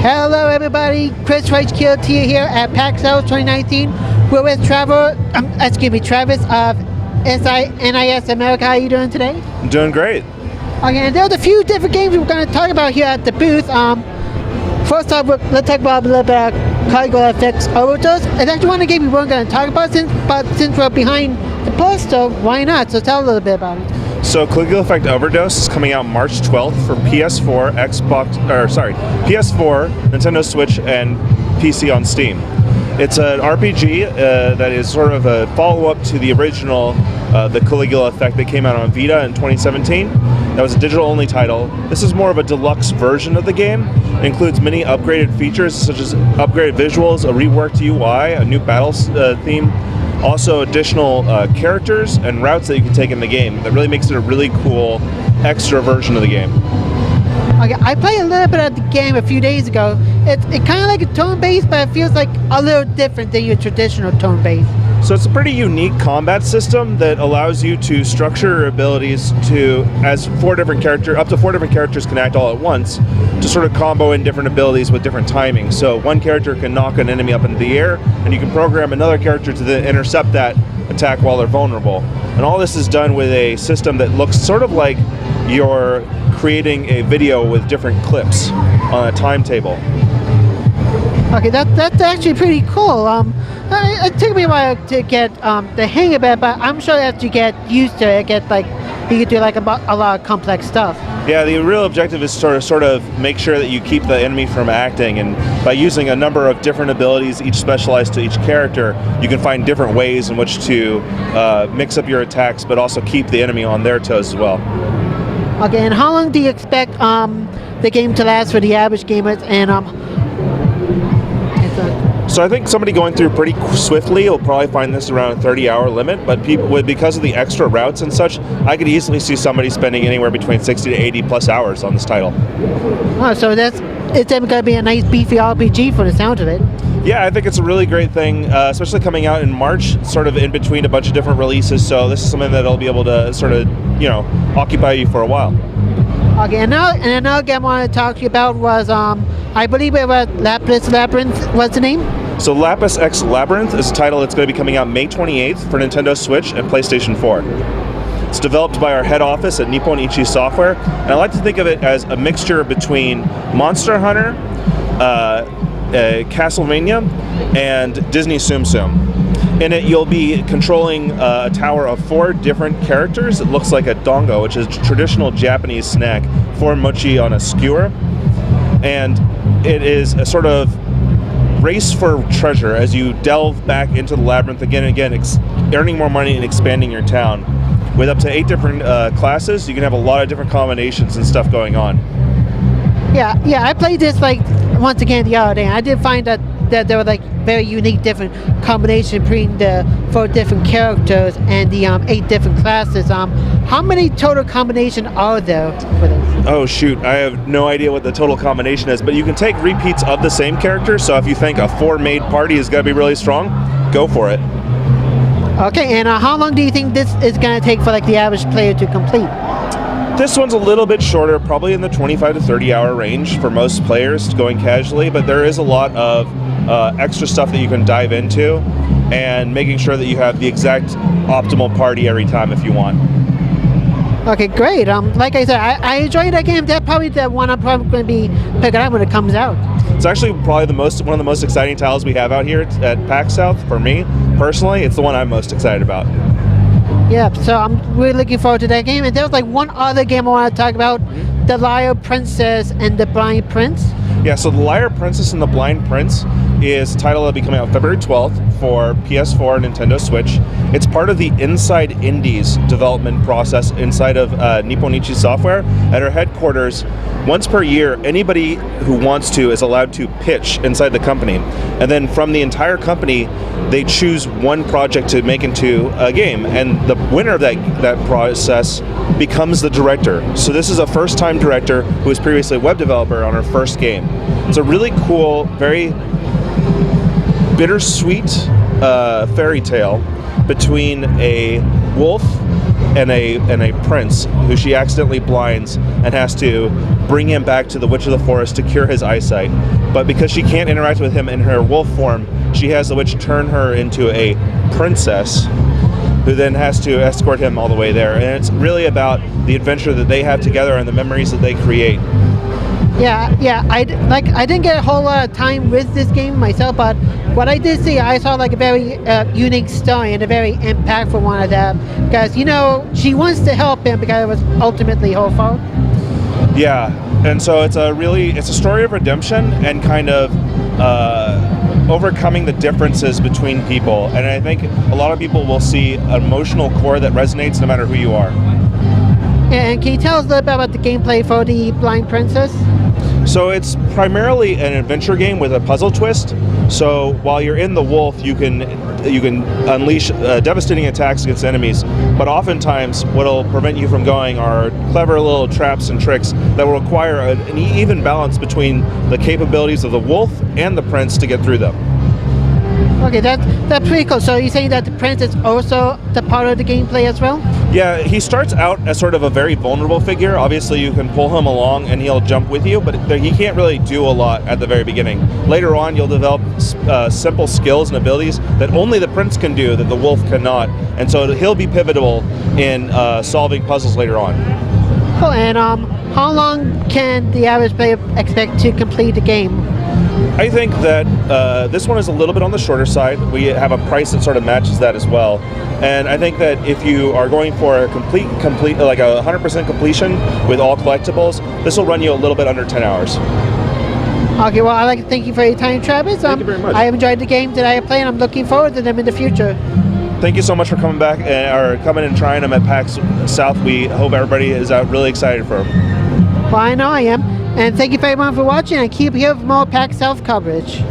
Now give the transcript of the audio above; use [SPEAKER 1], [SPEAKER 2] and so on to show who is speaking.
[SPEAKER 1] Hello everybody, Chris Wright Killatia here at PAX South 2019. We're with Travis of NIS America. How are you doing today?
[SPEAKER 2] I'm doing great.
[SPEAKER 1] Okay, and there's a few different games we're going to talk about here at the booth. First off, let's talk about a little bit about Caligula Effect Overdose. It's actually one of the games we weren't going to talk about, since we're behind the poster, why not? So tell a little bit about it.
[SPEAKER 2] So Caligula Effect Overdose is coming out March 12th for PS4, PS4, Nintendo Switch, and PC on Steam. It's an RPG that is sort of a follow-up to the original, the Caligula Effect that came out on Vita in 2017. That was a digital-only title. This is more of a deluxe version of the game. It includes many upgraded features such as upgraded visuals, a reworked UI, a new battle theme, also additional characters and routes that you can take in the game. That really makes it a really cool extra version of the game.
[SPEAKER 1] Okay, I played a little bit of the game a few days ago. It's kind of like a turn-based, but it feels like a little different than your traditional turn-based.
[SPEAKER 2] So it's a pretty unique combat system that allows you to structure your abilities to, as up to four different characters can act all at once, to sort of combo in different abilities with different timings. So one character can knock an enemy up into the air, and you can program another character to then intercept that attack while they're vulnerable. And all this is done with a system that looks sort of like you're creating a video with different clips on a timetable.
[SPEAKER 1] Okay, that's actually pretty cool. It took me a while to get the hang of it, but I'm sure as you get used to it, you can do like a lot of complex stuff.
[SPEAKER 2] Yeah, the real objective is sort of make sure that you keep the enemy from acting, and by using a number of different abilities, each specialized to each character, you can find different ways in which to mix up your attacks, but also keep the enemy on their toes as well.
[SPEAKER 1] Okay, and how long do you expect the game to last for the average gamers? And
[SPEAKER 2] So I think somebody going through pretty swiftly will probably find this around a 30-hour limit, but because of the extra routes and such, I could easily see somebody spending anywhere between 60 to 80 plus hours on this title.
[SPEAKER 1] Oh, so it's going to be a nice beefy RPG for the sound of it.
[SPEAKER 2] Yeah, I think it's a really great thing, especially coming out in March, sort of in between a bunch of different releases, so this is something that'll be able to sort of, occupy you for a while.
[SPEAKER 1] Okay, and another game I wanted to talk to you about was, I believe it was Lapis Labyrinth. What's the name?
[SPEAKER 2] So Lapis X Labyrinth is a title that's going to be coming out May 28th for Nintendo Switch and PlayStation 4. It's developed by our head office at NIS Software, and I like to think of it as a mixture between Monster Hunter, Castlevania, and Disney Tsum Tsum. In it, you'll be controlling a tower of 4 different characters. It looks like a dongo, which is a traditional Japanese snack, for mochi on a skewer. And it is a sort of race for treasure as you delve back into the labyrinth again and again, earning more money and expanding your town. With up to 8 different classes, you can have a lot of different combinations and stuff going on.
[SPEAKER 1] Yeah, I played this once again the other day. I did find that there were very unique different combinations between the 4 different characters and the 8 different classes. How many total combinations are there for this?
[SPEAKER 2] Oh shoot, I have no idea what the total combination is, but you can take repeats of the same character, so if you think a 4-made party is going to be really strong, go for it.
[SPEAKER 1] Okay, and how long do you think this is going to take for the average player to complete?
[SPEAKER 2] This one's a little bit shorter, probably in the 25 to 30 hour range for most players going casually, but there is a lot of extra stuff that you can dive into and making sure that you have the exact optimal party every time if you want.
[SPEAKER 1] Okay, great. Like I said, I enjoyed that game. That's probably the one I'm probably going to be picking up when it comes out.
[SPEAKER 2] It's actually probably one of the most exciting titles we have out here at PAX South. For me, personally, it's the one I'm most excited about.
[SPEAKER 1] Yeah, so I'm really looking forward to that game. And there was one other game I want to talk about, The Liar Princess and the Blind Prince.
[SPEAKER 2] Yeah, so The Liar Princess and the Blind Prince is a title that'll be coming out February 12th for PS4 and Nintendo Switch. It's part of the Inside Indies development process inside of NIS Software. At our headquarters, once per year, anybody who wants to is allowed to pitch inside the company. And then from the entire company, they choose one project to make into a game. And the winner of that process becomes the director. So this is a first-time director who was previously a web developer on her first game. It's a really cool, very bittersweet fairy tale between a wolf and a prince who she accidentally blinds and has to bring him back to the Witch of the Forest to cure his eyesight. But because she can't interact with him in her wolf form, she has the witch turn her into a princess who then has to escort him all the way there. And it's really about the adventure that they have together and the memories that they create.
[SPEAKER 1] Yeah, I didn't get a whole lot of time with this game myself, but what I did see, I saw like a very unique story and a very impactful one of them, because she wants to help him because it was ultimately her fault.
[SPEAKER 2] Yeah, and so it's a story of redemption and kind of overcoming the differences between people. And I think a lot of people will see an emotional core that resonates no matter who you are.
[SPEAKER 1] And can you tell us a little bit about the gameplay for the Blind Princess?
[SPEAKER 2] So it's primarily an adventure game with a puzzle twist. So while you're in the wolf, you can unleash devastating attacks against enemies, but oftentimes what'll prevent you from going are clever little traps and tricks that will require an even balance between the capabilities of the wolf and the prince to get through them.
[SPEAKER 1] Okay, that's pretty cool. So you're saying that the prince is also the part of the gameplay as well?
[SPEAKER 2] Yeah, he starts out as sort of a very vulnerable figure. Obviously, you can pull him along and he'll jump with you, but he can't really do a lot at the very beginning. Later on, you'll develop simple skills and abilities that only the prince can do that the wolf cannot, and so he'll be pivotal in solving puzzles later on.
[SPEAKER 1] Cool, and how long can the average player expect to complete the game?
[SPEAKER 2] I think that this one is a little bit on the shorter side. We have a price that sort of matches that as well. And I think that if you are going for a complete like a 100% completion with all collectibles, this will run you a little bit under 10 hours.
[SPEAKER 1] Okay, well, I'd like to thank you for your time, Travis.
[SPEAKER 2] Thank you very much.
[SPEAKER 1] I have enjoyed the games that I have played, and I'm looking forward to them in the future.
[SPEAKER 2] Thank you so much for coming back or coming and trying them at PAX South. We hope everybody is really excited for them.
[SPEAKER 1] Well, I know I am. And thank you very much for watching, and keep here for more PAX South coverage.